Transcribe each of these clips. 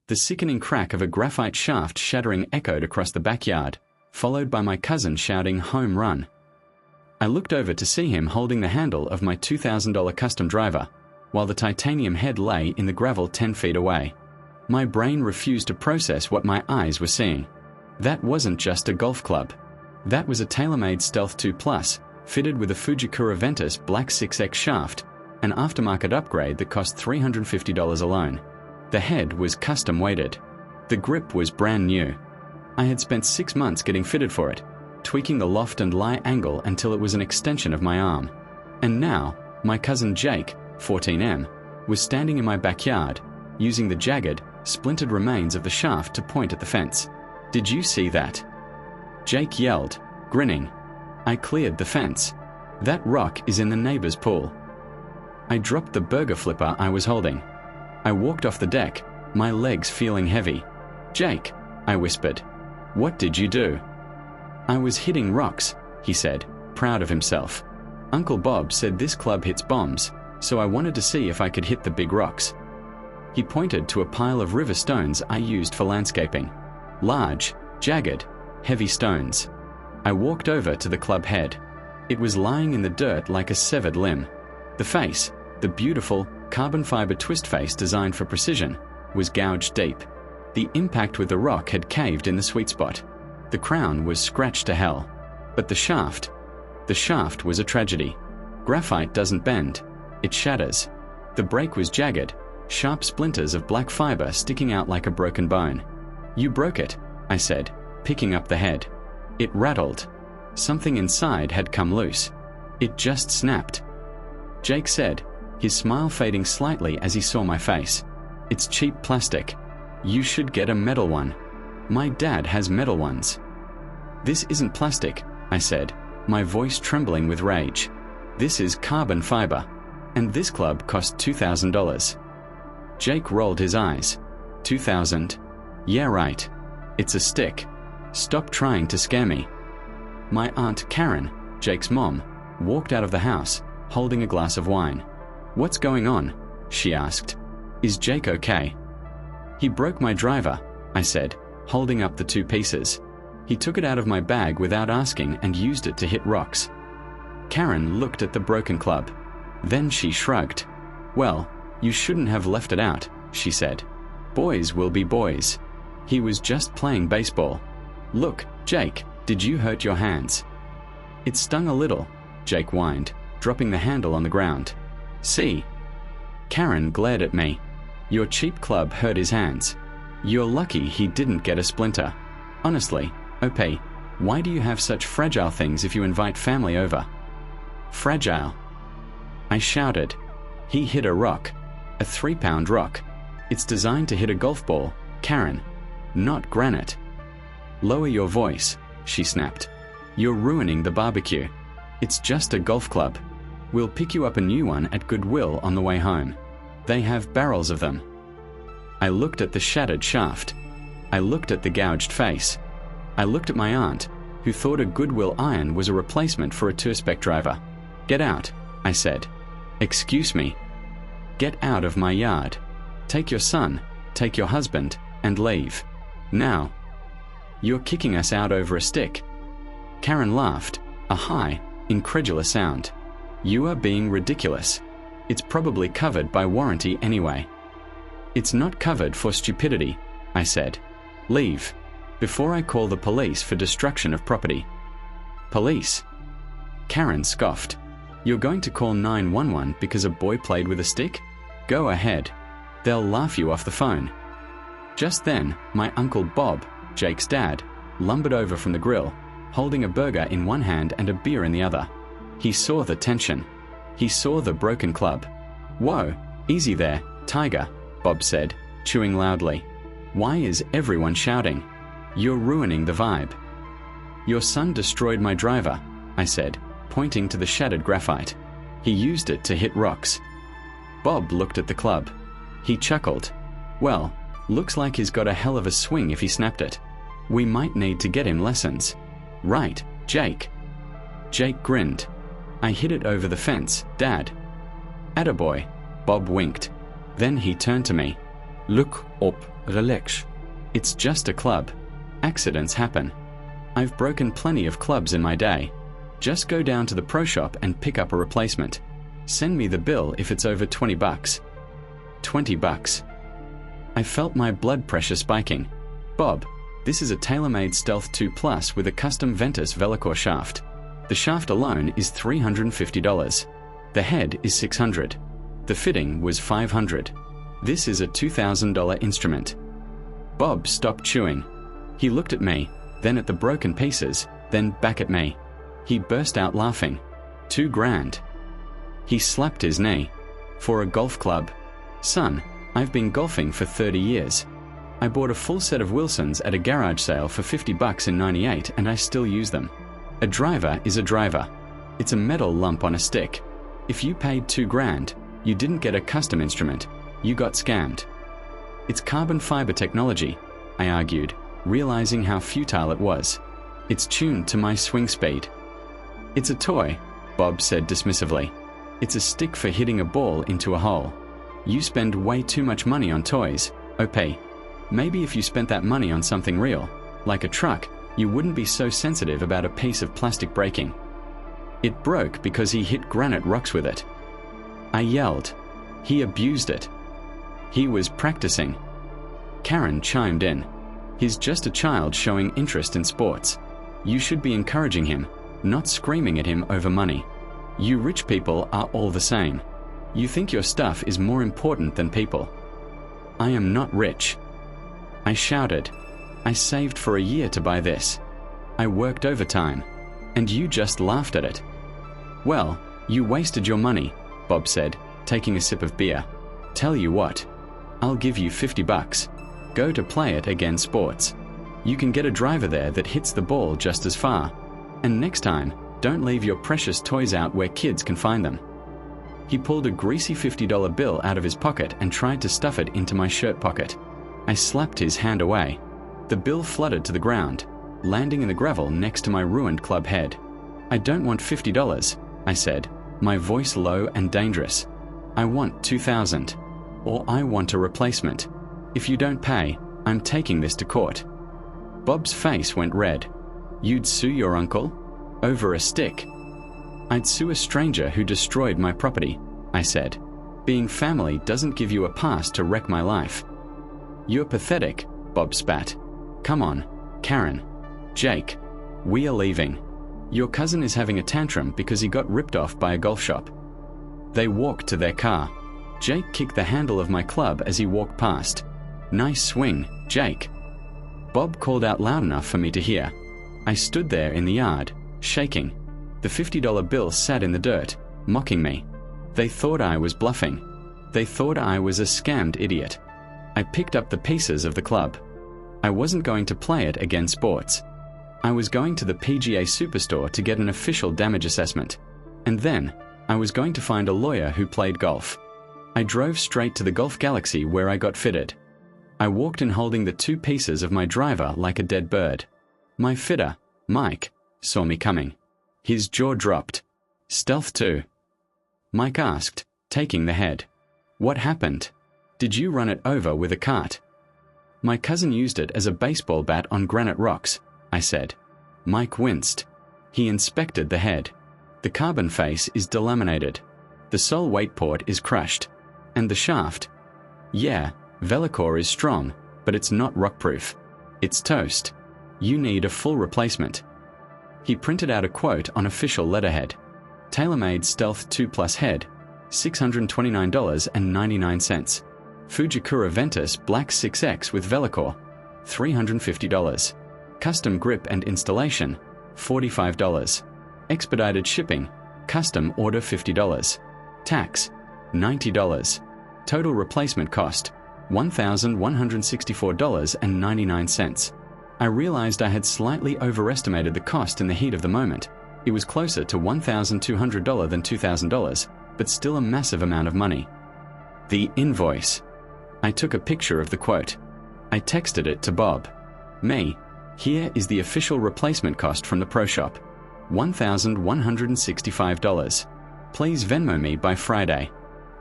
The sickening crack of a graphite shaft shattering echoed across the backyard, followed by my cousin shouting "home run." I looked over to see him holding the handle of my $2,000 custom driver, while the titanium head lay in the gravel 10 feet away. My brain refused to process what my eyes were seeing. That wasn't just a golf club. That was a tailor-made Stealth 2 Plus, fitted with a Fujikura Ventus Black 6X shaft, an aftermarket upgrade that cost $350 alone. The head was custom weighted. The grip was brand new. I had spent 6 months getting fitted for it, tweaking the loft and lie angle until it was an extension of my arm. And now, my cousin Jake, 14M, was standing in my backyard, using the jagged, splintered remains of the shaft to point at the fence. "Did you see that?" Jake yelled, grinning. "I cleared the fence. That rock is in the neighbor's pool." I dropped the burger flipper I was holding. I walked off the deck, my legs feeling heavy. "Jake," I whispered, "what did you do?" "I was hitting rocks," he said, proud of himself. "Uncle Bob said this club hits bombs, so I wanted to see if I could hit the big rocks." He pointed to a pile of river stones I used for landscaping. Large, jagged, heavy stones. I walked over to the club head. It was lying in the dirt like a severed limb. The face, the beautiful, carbon fiber twist face designed for precision, was gouged deep. The impact with the rock had caved in the sweet spot. The crown was scratched to hell. But the shaft was a tragedy. Graphite doesn't bend, it shatters. The break was jagged, sharp splinters of black fiber sticking out like a broken bone. "You broke it," I said, picking up the head. It rattled. Something inside had come loose. It just snapped. Jake said, his smile fading slightly as he saw my face. "It's cheap plastic. You should get a metal one. My dad has metal ones." "This isn't plastic," I said, my voice trembling with rage. "This is carbon fiber. And this club cost $2,000. Jake rolled his eyes. "2,000? Yeah, right. It's a stick. Stop trying to scare me." My Aunt Karen, Jake's mom, walked out of the house, holding a glass of wine. "What's going on?" she asked. "Is Jake okay?" "He broke my driver," I said, holding up the two pieces. "He took it out of my bag without asking and used it to hit rocks." Karen looked at the broken club. Then she shrugged. "Well, you shouldn't have left it out," she said. "Boys will be boys. He was just playing baseball. Look, Jake, did you hurt your hands?" "It stung a little," Jake whined, dropping the handle on the ground. "See?" Karen glared at me. "Your cheap club hurt his hands. You're lucky he didn't get a splinter. Honestly, OP, why do you have such fragile things if you invite family over?" "Fragile?" I shouted. "He hit a rock. A 3-pound rock. It's designed to hit a golf ball, Karen. Not granite." "Lower your voice," she snapped. "You're ruining the barbecue. It's just a golf club. We'll pick you up a new one at Goodwill on the way home. They have barrels of them." I looked at the shattered shaft. I looked at the gouged face. I looked at my aunt, who thought a Goodwill iron was a replacement for a Tourspec driver. "Get out," I said. "Excuse me." "Get out of my yard. Take your son, take your husband, and leave. Now." "You're kicking us out over a stick." Karen laughed, a high, incredulous sound. "You are being ridiculous. It's probably covered by warranty anyway." "It's not covered for stupidity," I said. "Leave, before I call the police for destruction of property." "Police?" Karen scoffed. "You're going to call 911 because a boy played with a stick? Go ahead. They'll laugh you off the phone." Just then, my Uncle Bob, Jake's dad, lumbered over from the grill, holding a burger in one hand and a beer in the other. He saw the tension. He saw the broken club. "Whoa, easy there, Tiger," Bob said, chewing loudly. "Why is everyone shouting? You're ruining the vibe." "Your son destroyed my driver," I said, pointing to the shattered graphite. "He used it to hit rocks." Bob looked at the club. He chuckled. "Well, looks like he's got a hell of a swing if he snapped it. We might need to get him lessons. Right, Jake?" Jake grinned. "I hit it over the fence, Dad." "Attaboy," Bob winked. Then he turned to me. Look op, relax. It's just a club. Accidents happen. I've broken plenty of clubs in my day. Just go down to the pro shop and pick up a replacement. Send me the bill if it's over $20. $20. I felt my blood pressure spiking. Bob, this is a tailor-made Stealth 2 Plus with a custom Ventus Velocore shaft. The shaft alone is $350. The head is $600. The fitting was $500. This is a $2,000 instrument. Bob stopped chewing. He looked at me, then at the broken pieces, then back at me. He burst out laughing. $2,000. He slapped his knee. For a golf club. Son, I've been golfing for 30 years. I bought a full set of Wilsons at a garage sale for $50 in '98 and I still use them. A driver is a driver. It's a metal lump on a stick. If you paid $2,000, you didn't get a custom instrument. You got scammed. It's carbon fiber technology, I argued, realizing how futile it was. It's tuned to my swing speed. It's a toy, Bob said dismissively. It's a stick for hitting a ball into a hole. You spend way too much money on toys, OP. Maybe if you spent that money on something real, like a truck, you wouldn't be so sensitive about a piece of plastic breaking. It broke because he hit granite rocks with it. I yelled. He abused it. He was practicing. Karen chimed in. He's just a child showing interest in sports. You should be encouraging him, not screaming at him over money. You rich people are all the same. You think your stuff is more important than people. I am not rich. I shouted. I saved for a year to buy this. I worked overtime. And you just laughed at it. Well, you wasted your money, Bob said, taking a sip of beer. Tell you what. I'll give you $50. Go to Play It Again Sports. You can get a driver there that hits the ball just as far. And next time, don't leave your precious toys out where kids can find them. He pulled a greasy $50 bill out of his pocket and tried to stuff it into my shirt pocket. I slapped his hand away. The bill fluttered to the ground, landing in the gravel next to my ruined club head. I don't want $50, I said, my voice low and dangerous. I want $2,000. Or I want a replacement. If you don't pay, I'm taking this to court. Bob's face went red. You'd sue your uncle? Over a stick? I'd sue a stranger who destroyed my property, I said. Being family doesn't give you a pass to wreck my life. You're pathetic, Bob spat. Come on, Karen. Jake. We are leaving. Your cousin is having a tantrum because he got ripped off by a golf shop. They walked to their car. Jake kicked the handle of my club as he walked past. Nice swing, Jake. Bob called out loud enough for me to hear. I stood there in the yard, shaking. The $50 bill sat in the dirt, mocking me. They thought I was bluffing. They thought I was a scammed idiot. I picked up the pieces of the club. I wasn't going to Play It Again Sports. I was going to the PGA Superstore to get an official damage assessment. And then, I was going to find a lawyer who played golf. I drove straight to the Golf Galaxy where I got fitted. I walked in holding the two pieces of my driver like a dead bird. My fitter, Mike, saw me coming. His jaw dropped. Stealth 2. Mike asked, taking the head. What happened? Did you run it over with a cart? My cousin used it as a baseball bat on granite rocks, I said. Mike winced. He inspected the head. The carbon face is delaminated. The sole weight port is crushed. And the shaft? Yeah, Velocore is strong, but it's not rockproof. It's toast. You need a full replacement. He printed out a quote on official letterhead. Tailor-made Stealth 2 Plus head, $629.99. Fujikura Ventus Black 6X with Velocore, $350. Custom grip and installation, $45. Expedited shipping, custom order $50. Tax, $90. Total replacement cost, $1,164.99. I realized I had slightly overestimated the cost in the heat of the moment. It was closer to $1,200 than $2,000, but still a massive amount of money. The invoice. I took a picture of the quote. I texted it to Bob. Me, here is the official replacement cost from the pro shop. $1,165. Please Venmo me by Friday.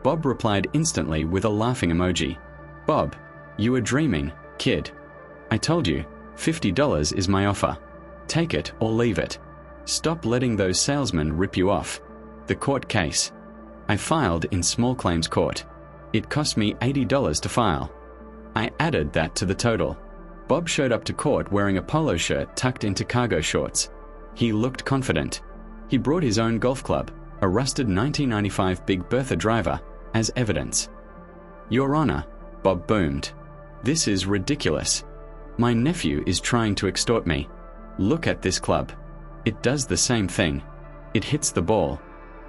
Bob replied instantly with a laughing emoji. Bob, You were dreaming, kid. I told you, $50 is my offer. Take it or leave it. Stop letting those salesmen rip you off. The court case. I filed in small claims court. It cost me $80 to file. I added that to the total. Bob showed up to court wearing a polo shirt tucked into cargo shorts. He looked confident. He brought his own golf club, a rusted 1995 Big Bertha driver, as evidence. Your Honor, Bob boomed. This is ridiculous. My nephew is trying to extort me. Look at this club. It does the same thing. It hits the ball.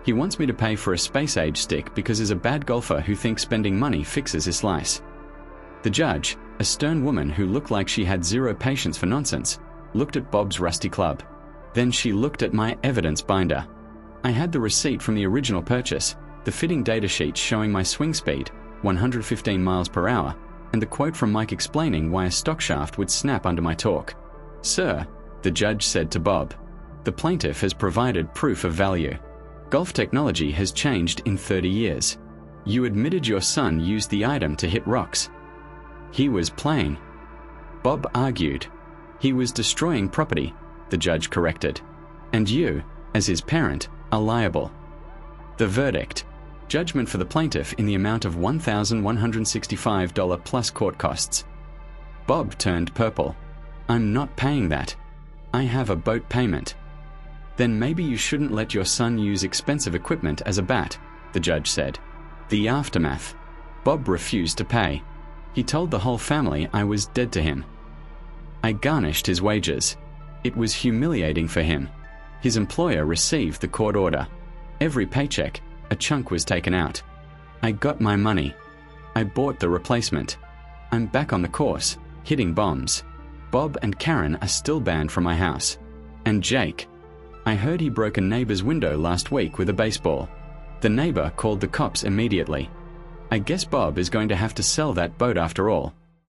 He wants me to pay for a space-age stick because he's a bad golfer who thinks spending money fixes his slice. The judge, a stern woman who looked like she had zero patience for nonsense, looked at Bob's rusty club. Then she looked at my evidence binder. I had the receipt from the original purchase, the fitting data sheet showing my swing speed, 115 miles per hour, and the quote from Mike explaining why a stock shaft would snap under my torque. Sir, the judge said to Bob, the plaintiff has provided proof of value. Golf technology has changed in 30 years. You admitted your son used the item to hit rocks. He was playing. Bob argued. He was destroying property, the judge corrected. And you, as his parent, are liable. The verdict. Judgment for the plaintiff in the amount of $1,165 plus court costs. Bob turned purple. I'm not paying that. I have a boat payment. Then maybe you shouldn't let your son use expensive equipment as a bat, the judge said. The aftermath. Bob refused to pay. He told the whole family I was dead to him. I garnished his wages. It was humiliating for him. His employer received the court order. Every paycheck, a chunk was taken out. I got my money. I bought the replacement. I'm back on the course, hitting bombs. Bob and Karen are still banned from my house. And Jake. I heard he broke a neighbor's window last week with a baseball. The neighbor called the cops immediately. I guess Bob is going to have to sell that boat after all.